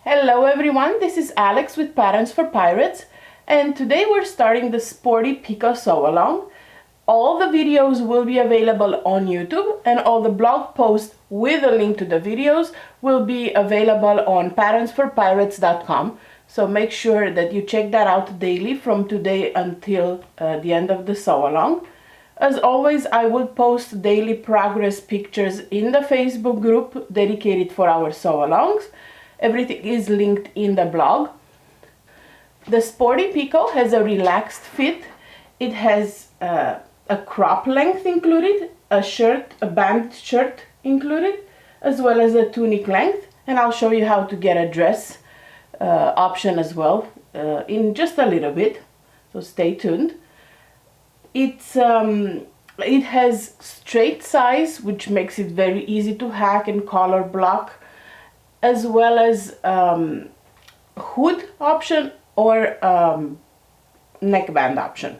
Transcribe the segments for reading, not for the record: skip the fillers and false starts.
Hello everyone, this is Alex with Patterns for Pirates, and today we're starting the Sporty Piko sew-along. All the videos will be available on YouTube, and all the blog posts with a link to the videos will be available on patternsforpirates.com. So make sure that you check that out daily from today until the end of the sew-along. As always, I will post daily progress pictures in the Facebook group dedicated for our sew-alongs. Everything is linked in the blog. The Sporty Piko has a relaxed fit. It has a crop length included, a band shirt included, as well as a tunic length. And I'll show you how to get a dress option as well in just a little bit. So stay tuned. It has straight size, which makes it very easy to hack and color block, as well as hood option or neckband option.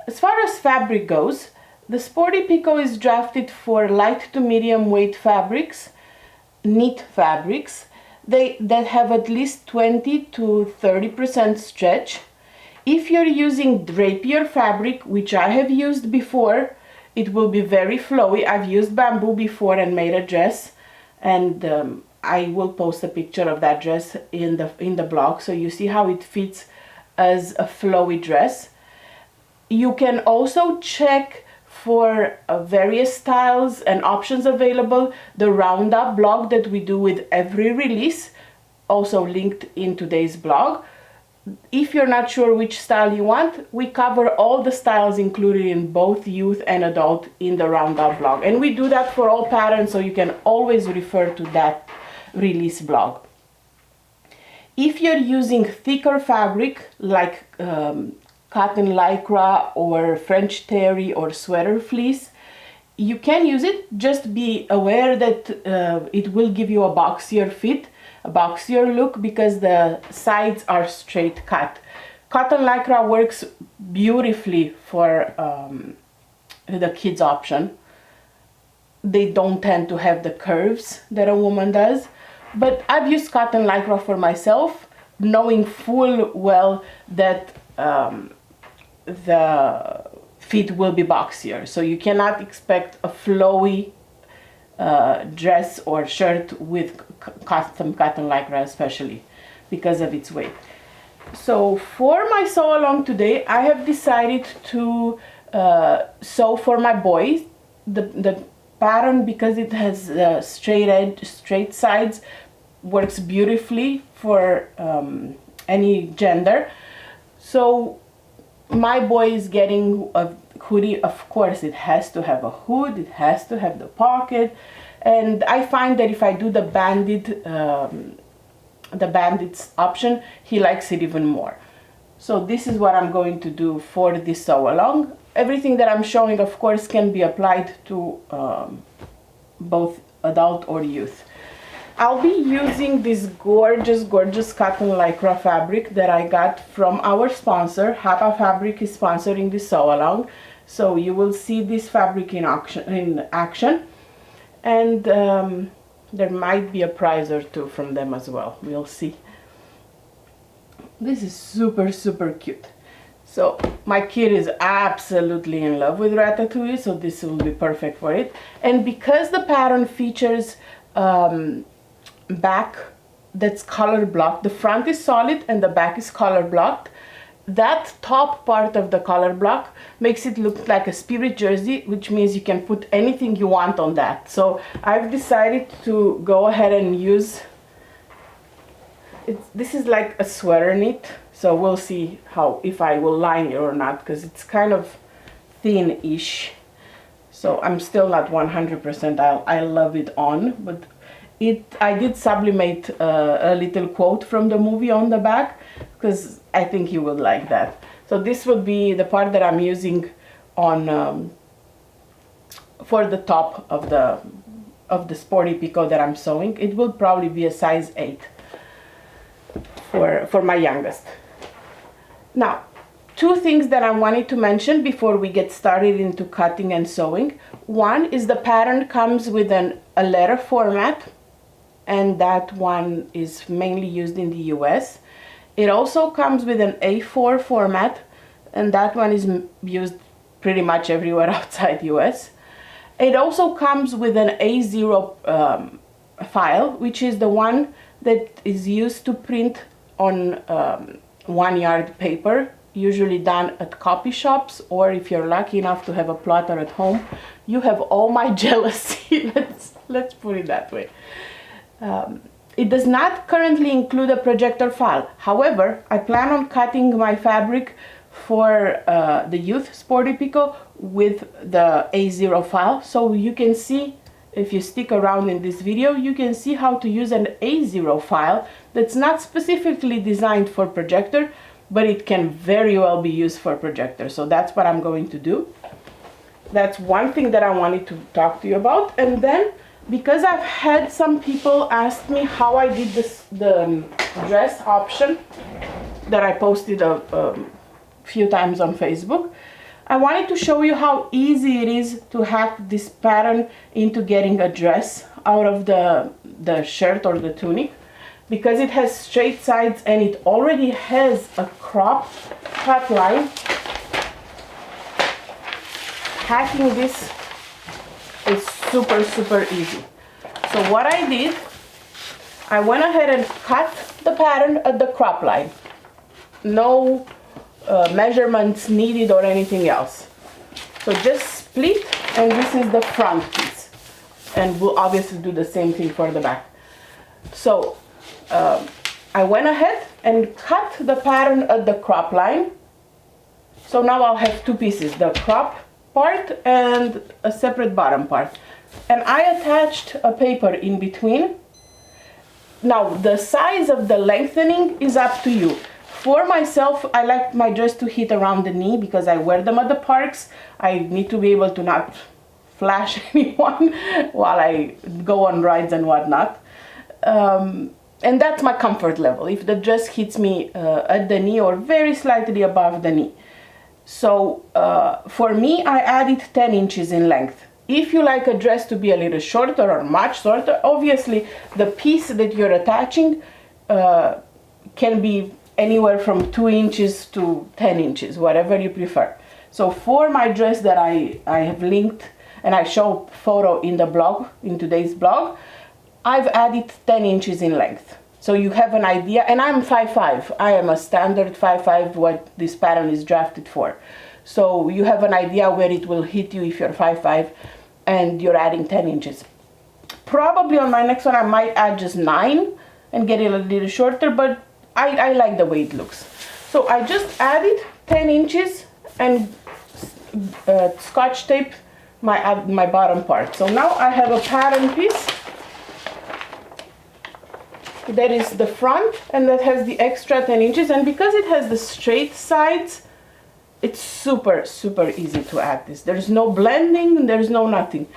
As far as fabric goes, the Sporty Piko is drafted for light to medium weight fabrics, knit fabrics, that have at least 20 to 30% stretch. If you're using drapier fabric, which I have used before, it will be very flowy. I've used bamboo before and made a dress, and I will post a picture of that dress in the blog so you see how it fits as a flowy dress. You can also check for various styles and options available. The roundup blog that we do with every release, also linked in today's blog. If you're not sure which style you want, we cover all the styles included in both youth and adult in the roundup blog. And we do that for all patterns, so you can always refer to that release blog. If you're using thicker fabric like cotton lycra or French terry or sweater fleece, you can use it. Just be aware that it will give you a boxier fit, a boxier look, because the sides are straight cut. Cotton lycra works beautifully for the kids option. They don't tend to have the curves that a woman does, but I've used cotton lycra for myself, knowing full well that the fit will be boxier. So you cannot expect a flowy dress or shirt with cotton lycra, especially because of its weight. So for my sew along today, I have decided to sew for my boys. The pattern, because it has straight edge, straight sides, works beautifully for any gender. So my boy is getting a hoodie. Of course, it has to have a hood, it has to have the pocket, and I find that if I do the bandits option, he likes it even more. So this is what I'm going to do for this sew along. Everything that I'm showing, of course, can be applied to both adult or youth. I'll be using this gorgeous cotton lycra fabric that I got from our sponsor. Hapa Fabric is sponsoring this sew along, so you will see this fabric in action, and there might be a prize or two from them as well. We'll see. This is super cute. So my kid is absolutely in love with Ratatouille, so this will be perfect for it. And because the pattern features back that's color blocked, the front is solid and the back is color blocked, that top part of the color block makes it look like a spirit jersey, which means you can put anything you want on that. So I've decided to go ahead and use this is like a sweater knit, so we'll see if I will line it or not, because it's kind of thin-ish. So I'm still not 100%. I love it on, but I did sublimate a little quote from the movie on the back, because I think you would like that. So this would be the part that I'm using on for the top of the Sporty Piko that I'm sewing. It will probably be a size 8 for my youngest. Now, two things that I wanted to mention before we get started into cutting and sewing. One is the pattern comes with a letter format, and that one is mainly used in the US. It also comes with an A4 format, and that one is used pretty much everywhere outside US. It also comes with an A0 file, which is the one that is used to print on 1-yard paper, usually done at copy shops, or if you're lucky enough to have a plotter at home. You have all my jealousy, let's put it that way. It does not currently include a projector file. However, I plan on cutting my fabric for the Youth Sporty Piko with the A0 file. So you can see, if you stick around in this video, you can see how to use an A0 file that's not specifically designed for projector, but it can very well be used for projector. So that's what I'm going to do. That's one thing that I wanted to talk to you about. And then, because I've had some people ask me how I did the dress option that I posted a few times on Facebook, I wanted to show you how easy it is to hack this pattern into getting a dress out of the shirt or the tunic, because it has straight sides and it already has a crop cut line. Hacking this is super easy. So what I did, I went ahead and cut the pattern at the crop line. No measurements needed or anything else. So just split, and this is the front piece. And we'll obviously do the same thing for the back. So I went ahead and cut the pattern at the crop line. So now I'll have two pieces, the crop part and a separate bottom part. And I attached a paper in between. Now the size of the lengthening is up to you. For myself, I like my dress to hit around the knee because I wear them at the parks. I need to be able to not flash anyone while I go on rides and whatnot. And that's my comfort level, if the dress hits me at the knee or very slightly above the knee. So for me, I added 10 inches in length. If you like a dress to be a little shorter or much shorter, obviously the piece that you're attaching can be anywhere from 2 inches to 10 inches, whatever you prefer. So for my dress that I have linked and I show photo in the blog, in today's blog, I've added 10 inches in length. So you have an idea, and I'm 5'5". I am a standard 5'5", what this pattern is drafted for. So you have an idea where it will hit you if you're 5'5", and you're adding 10 inches. Probably on my next one I might add just 9 and get it a little shorter, but I like the way it looks. So I just added 10 inches and scotch taped my bottom part. So now I have a pattern piece that is the front and that has the extra 10 inches, and because it has the straight sides, it's super easy to add this. There's no blending, there's no nothing.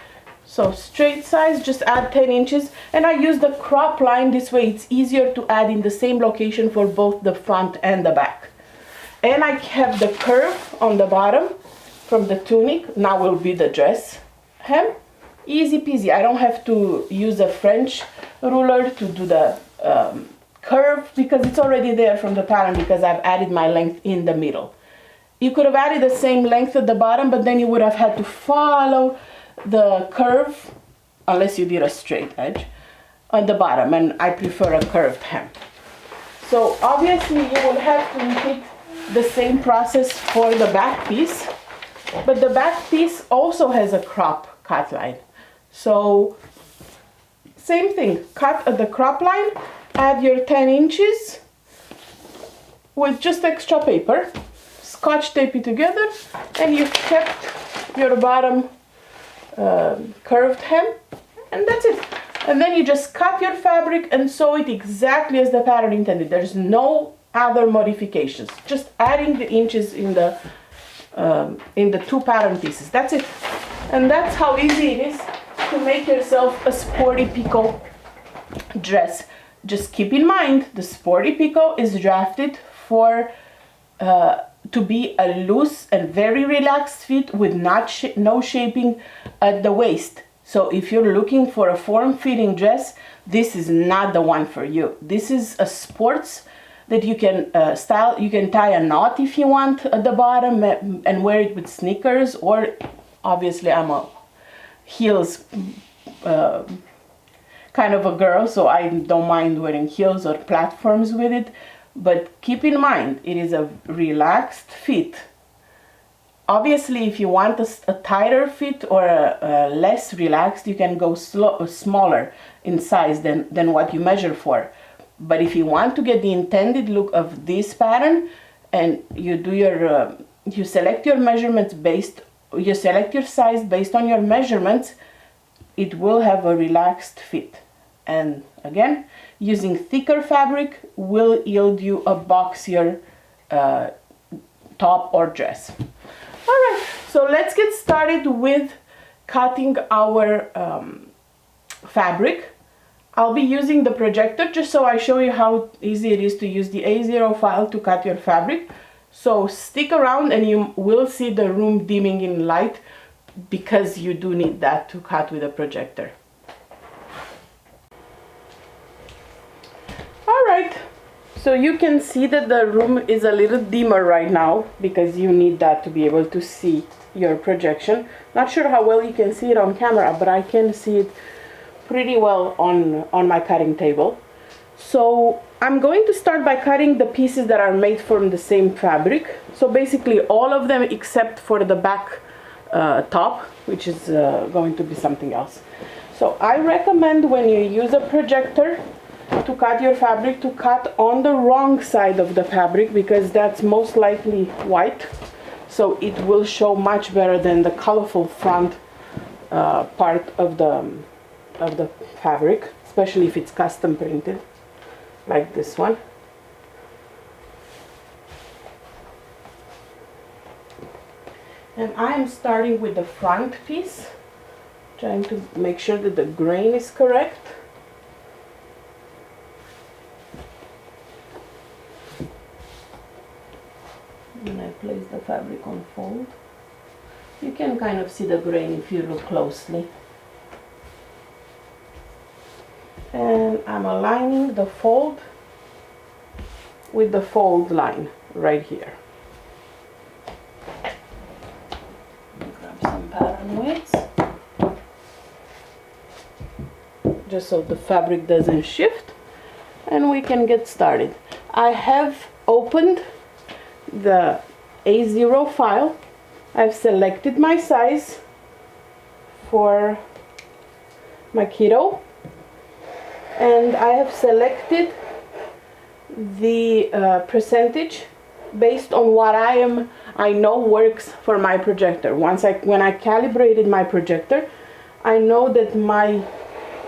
So straight sides, just add 10 inches, and I use the crop line. This way it's easier to add in the same location for both the front and the back. And I have the curve on the bottom from the tunic. Now will be the dress hem. Easy peasy. I don't have to use a French ruler to do the curve because it's already there from the pattern, because I've added my length in the middle. You could have added the same length at the bottom, but then you would have had to follow the curve, unless you did a straight edge, on the bottom, and I prefer a curved hem. So obviously you will have to repeat the same process for the back piece, but the back piece also has a crop cut line. So same thing, cut at the crop line, add your 10 inches with just extra paper, scotch tape it together, and you've kept your bottom curved hem, and that's it. And then you just cut your fabric and sew it exactly as the pattern intended. There's no other modifications, just adding the inches in the two pattern pieces. That's it. And that's how easy it is to make yourself a Sporty Piko dress. Just keep in mind, the Sporty Piko is drafted for to be a loose and very relaxed fit with no shaping at the waist. So if you're looking for a form-fitting dress, this is not the one for you. This is a sports that you can style. You can tie a knot if you want at the bottom and wear it with sneakers, or obviously I'm a heels kind of a girl, so I don't mind wearing heels or platforms with it. But keep in mind, it is a relaxed fit. Obviously, if you want a tighter fit or a less relaxed, you can go smaller in size than what you measure for. But if you want to get the intended look of this pattern, and you do your, you select your measurements you select your size based on your measurements, it will have a relaxed fit. And again, using thicker fabric will yield you a boxier top or dress. All right, so let's get started with cutting our fabric. I'll be using the projector just so I show you how easy it is to use the A0 file to cut your fabric. So stick around and you will see the room dimming in light, because you do need that to cut with a projector. All right, so you can see that the room is a little dimmer right now because you need that to be able to see your projection. Not sure how well you can see it on camera, but I can see it pretty well on my cutting table. So I'm going to start by cutting the pieces that are made from the same fabric. So basically all of them except for the back top, which is going to be something else. So I recommend when you use a projector to cut your fabric to cut on the wrong side of the fabric, because that's most likely white, so it will show much better than the colorful front part of the fabric, especially if it's custom printed like this one. And I am starting with the front piece, trying to make sure that the grain is correct. And I place the fabric on fold. You can kind of see the grain if you look closely. And I'm aligning the fold with the fold line right here. Grab some pattern weights, just so the fabric doesn't shift, and we can get started. I have opened the A0 file. I've selected my size for my kiddo, and I have selected the percentage based on what I know works for my projector. When I calibrated my projector, I know that my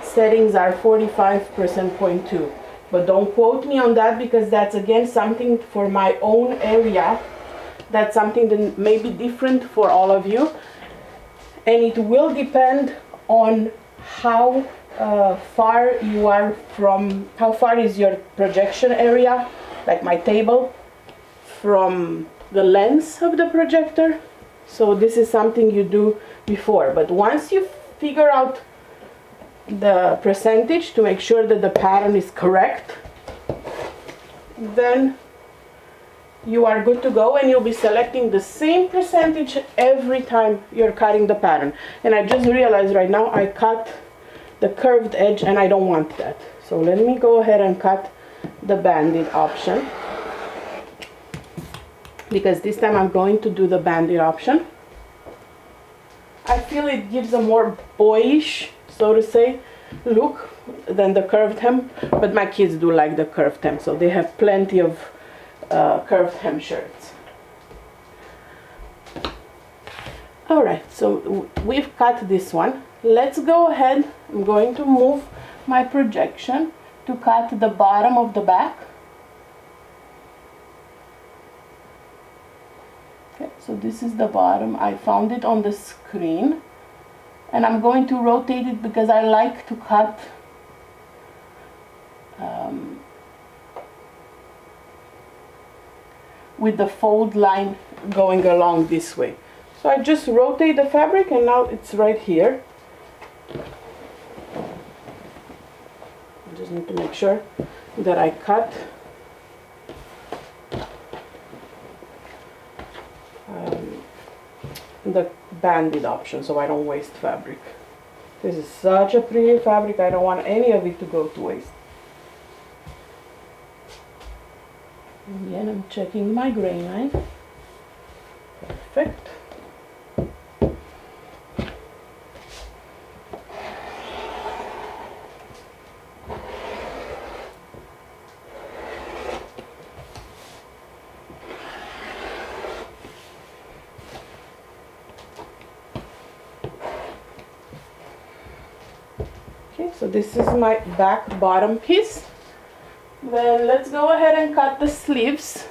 settings are 45%.2. But don't quote me on that, because that's again something for my own area. That's something that may be different for all of you. And it will depend on how far you are from, how far is your projection area, like my table, from the lens of the projector. So this is something you do before. But once you figure out the percentage to make sure that the pattern is correct, then you are good to go, and you'll be selecting the same percentage every time you're cutting the pattern. And I just realized right now I cut the curved edge and I don't want that. So let me go ahead and cut the banded option, because this time I'm going to do the banded option. I feel it gives a more boyish, so to say, look than the curved hem, but my kids do like the curved hem, so they have plenty of curved hem shirts. Alright, so we've cut this one. Let's go ahead. I'm going to move my projection to cut the bottom of the back. Okay, so this is the bottom. I found it on the screen, and I'm going to rotate it because I like to cut with the fold line going along this way. So I just rotate the fabric, and now it's right here. make sure that I cut the banded option so I don't waste fabric. This is such a pretty fabric, I don't want any of it to go to waste. Again, I'm checking my grain line. Perfect. Okay, so this is my back bottom piece. Then let's go ahead and cut the sleeves.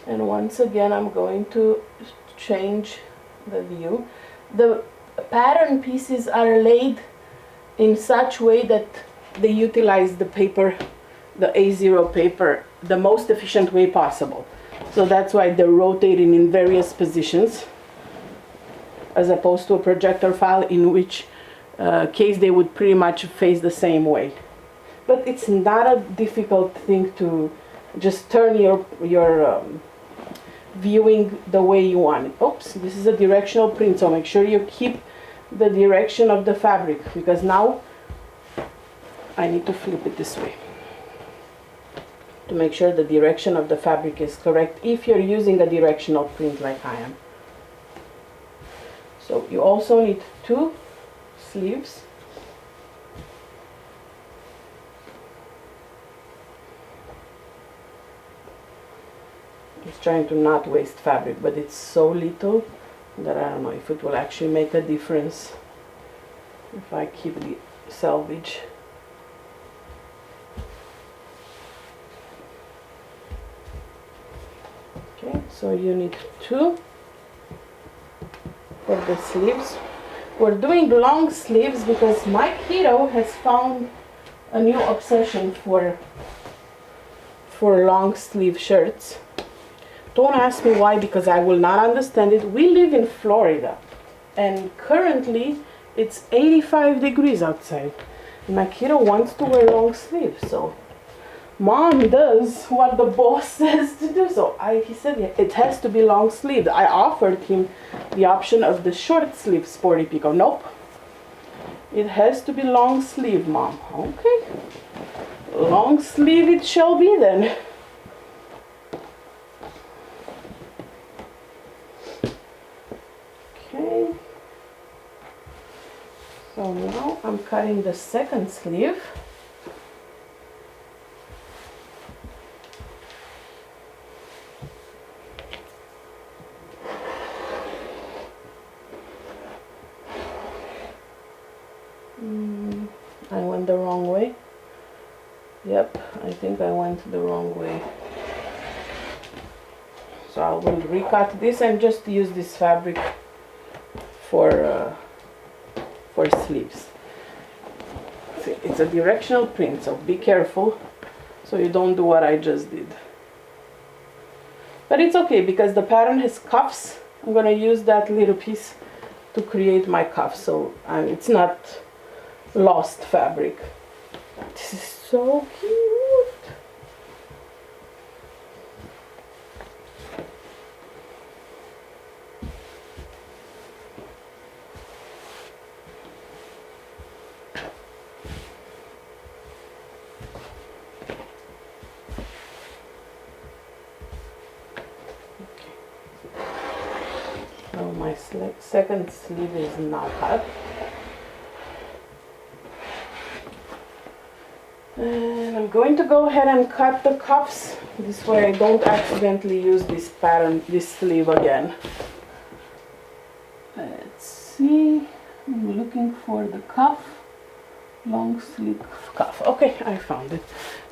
And once again, I'm going to change the view. The pattern pieces are laid in such way that they utilize the paper, the A0 paper, the most efficient way possible. So that's why they're rotating in various positions, as opposed to a projector file in which case they would pretty much face the same way. But it's not a difficult thing to just turn your viewing the way you want it. Oops, this is a directional print, so make sure you keep the direction of the fabric, because now I need to flip it this way to make sure the direction of the fabric is correct if you're using a directional print like I am. So you also need 2 sleeves. Just trying to not waste fabric, but it's so little that I don't know if it will actually make a difference if I keep the selvage. Okay, so you need 2 for the sleeves. We're doing long sleeves because my kiddo has found a new obsession for long sleeve shirts. Don't ask me why, because I will not understand it. We live in Florida and currently it's 85 degrees outside. My kiddo wants to wear long sleeves, so Mom does what the boss says to do. So he said it has to be long sleeved. I offered him the option of the short sleeve Sporty Piko. Nope. It has to be long sleeve, Mom. Okay. Long sleeve it shall be then. Okay. So now I'm cutting the second sleeve. I went the wrong way. Yep, I think I went the wrong way. So I will recut this and just use this fabric for sleeves. See, it's a directional print, so be careful so you don't do what I just did. But it's okay because the pattern has cuffs. I'm gonna use that little piece to create my cuff, so it's not lost fabric. This is so cute. So my second sleeve is now cut. And I'm going to go ahead and cut the cuffs. This way I don't accidentally use this pattern, this sleeve again. Let's see. I'm looking for the cuff. Long sleeve cuff. Okay, I found it.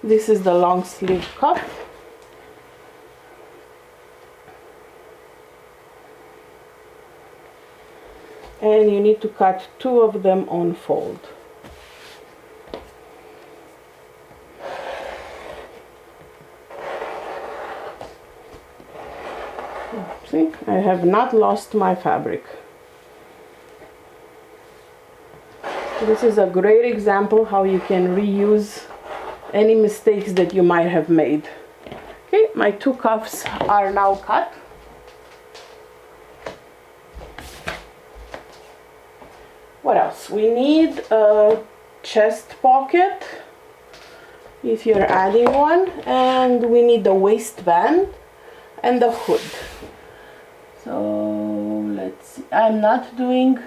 This is the long sleeve cuff. And you need to cut 2 of them on fold. See, I have not lost my fabric. This is a great example how you can reuse any mistakes that you might have made. Okay, my 2 cuffs are now cut. What else? We need a chest pocket if you're adding one, and we need the waistband and the hood. So let's see. I'm not doing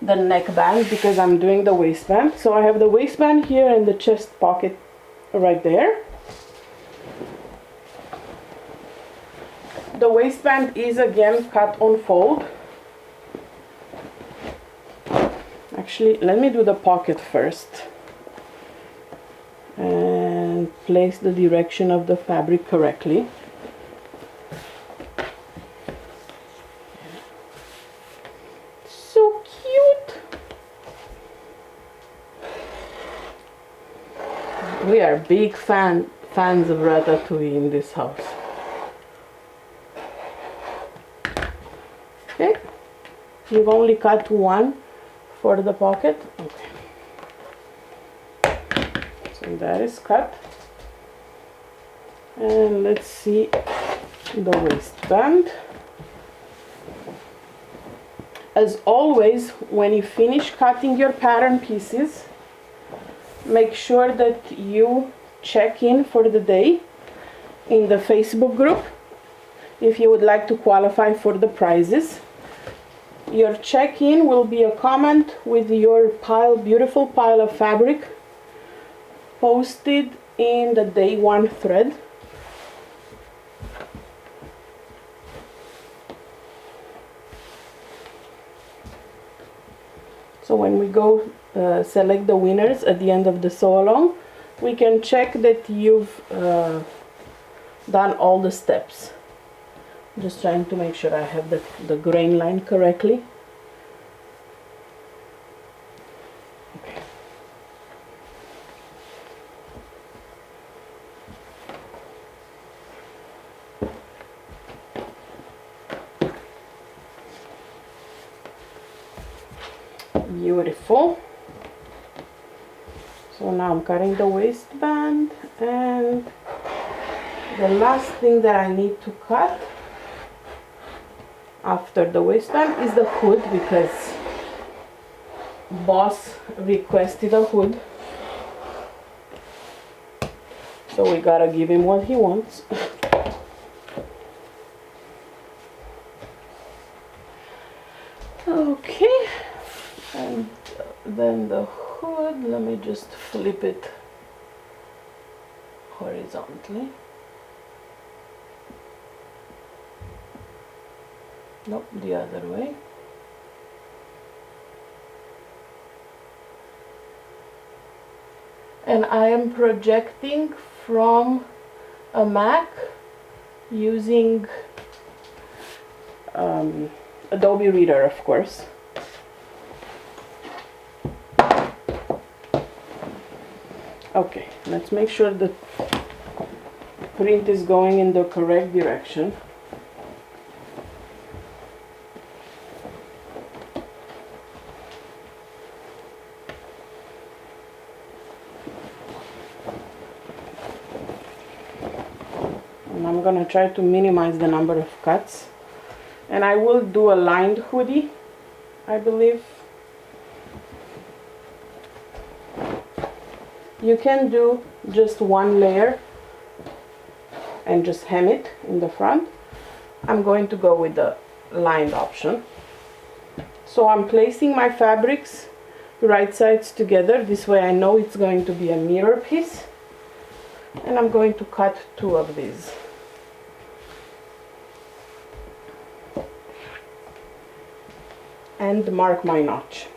the neckband because I'm doing the waistband. So I have the waistband here and the chest pocket right there. The waistband is again cut on fold. Actually, let me do the pocket first and place the direction of the fabric correctly. So cute! We are big fans of ratatouille in this house. Okay, you've only cut one for the pocket. Okay, so that is cut, and let's see the waistband. As always, when you finish cutting your pattern pieces, make sure that you check in for the day in the Facebook group if you would like to qualify for the prizes. Your check-in will be a comment with your beautiful pile of fabric posted in the day 1 thread. So when we go select the winners at the end of the sew along, we can check that you've done all the steps. Just trying to make sure I have the grain line correctly. Okay. Beautiful. So now I'm cutting the waistband, and the last thing that I need to cut after the waistband is the hood, because boss requested a hood, so we gotta give him what he wants. Okay, and then the hood, let me just flip it horizontally. Nope, the other way. And I am projecting from a Mac using Adobe Reader, of course. Okay, let's make sure the print is going in the correct direction. And I'm gonna try to minimize the number of cuts, and I will do a lined hoodie, I believe. You can do just one layer and just hem it in the front. I'm going to go with the lined option. So I'm placing my fabrics right sides together. This way I know it's going to be a mirror piece. And I'm going to cut 2 of these. And mark my notch.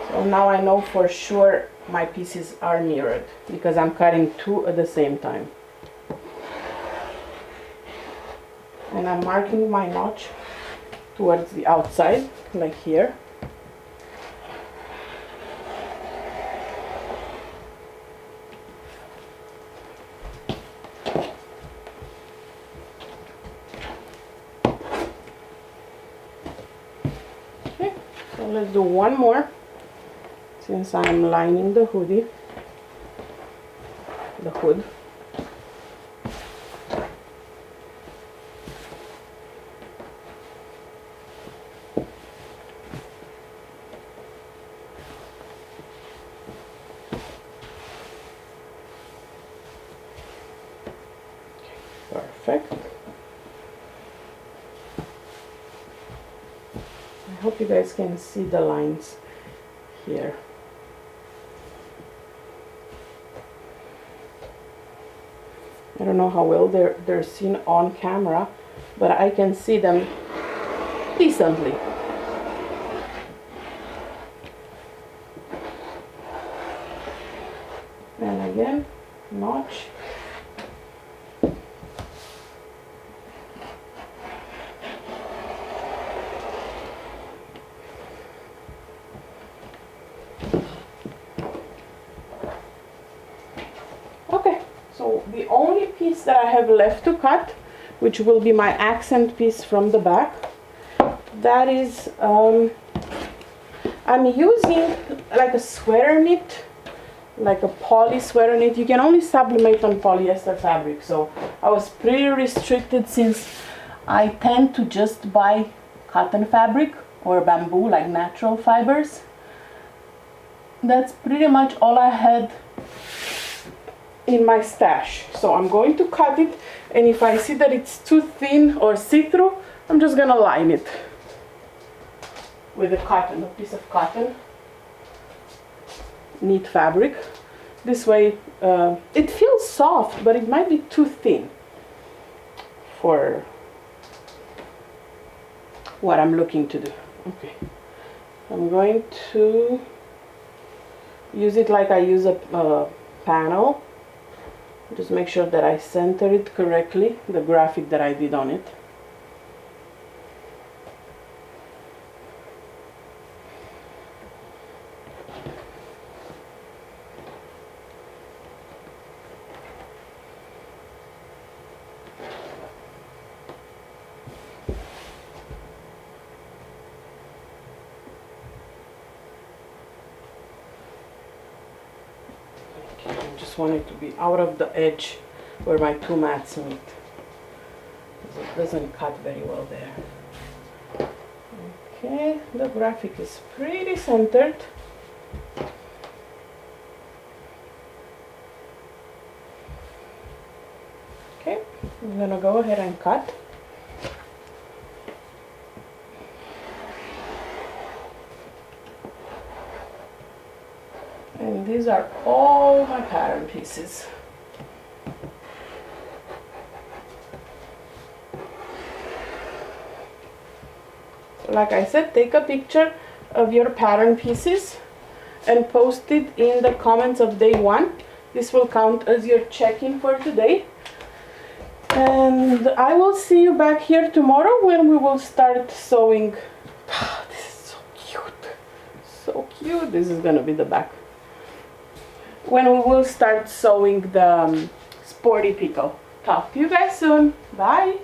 So now I know for sure my pieces are mirrored because I'm cutting 2 at the same time. And I'm marking my notch towards the outside, like here. let's do one more, since I'm lining the hoodie, the hood. Perfect. I hope you guys can see the lines here. I don't know how well they're seen on camera, but I can see them decently. And again, notch. Okay, so the only piece that I have left to cut, which will be my accent piece from the back, that is, I'm using like a sweater knit, like a poly sweater knit. You can only sublimate on polyester fabric, so I was pretty restricted since I tend to just buy cotton fabric or bamboo, like natural fibers. That's pretty much all I had in my stash. So I'm going to cut it, and if I see that it's too thin or see-through, I'm just gonna line it with a piece of cotton knit fabric. This way it feels soft, but it might be too thin for what I'm looking to do. Okay, I'm going to use it like I use a panel. Just make sure that I center it correctly, the graphic that I did on it. Want it to be out of the edge where my two mats meet, because it doesn't cut very well there. Okay, the graphic is pretty centered. Okay, I'm gonna go ahead and cut. And these are all my pattern pieces. Like I said, take a picture of your pattern pieces and post it in the comments of day one. This will count as your check-in for today. And I will see you back here tomorrow when we will start sewing. This is so cute. So cute. This is gonna be the back. When we will start sewing the Sporty Piko. Talk to you guys soon. Bye.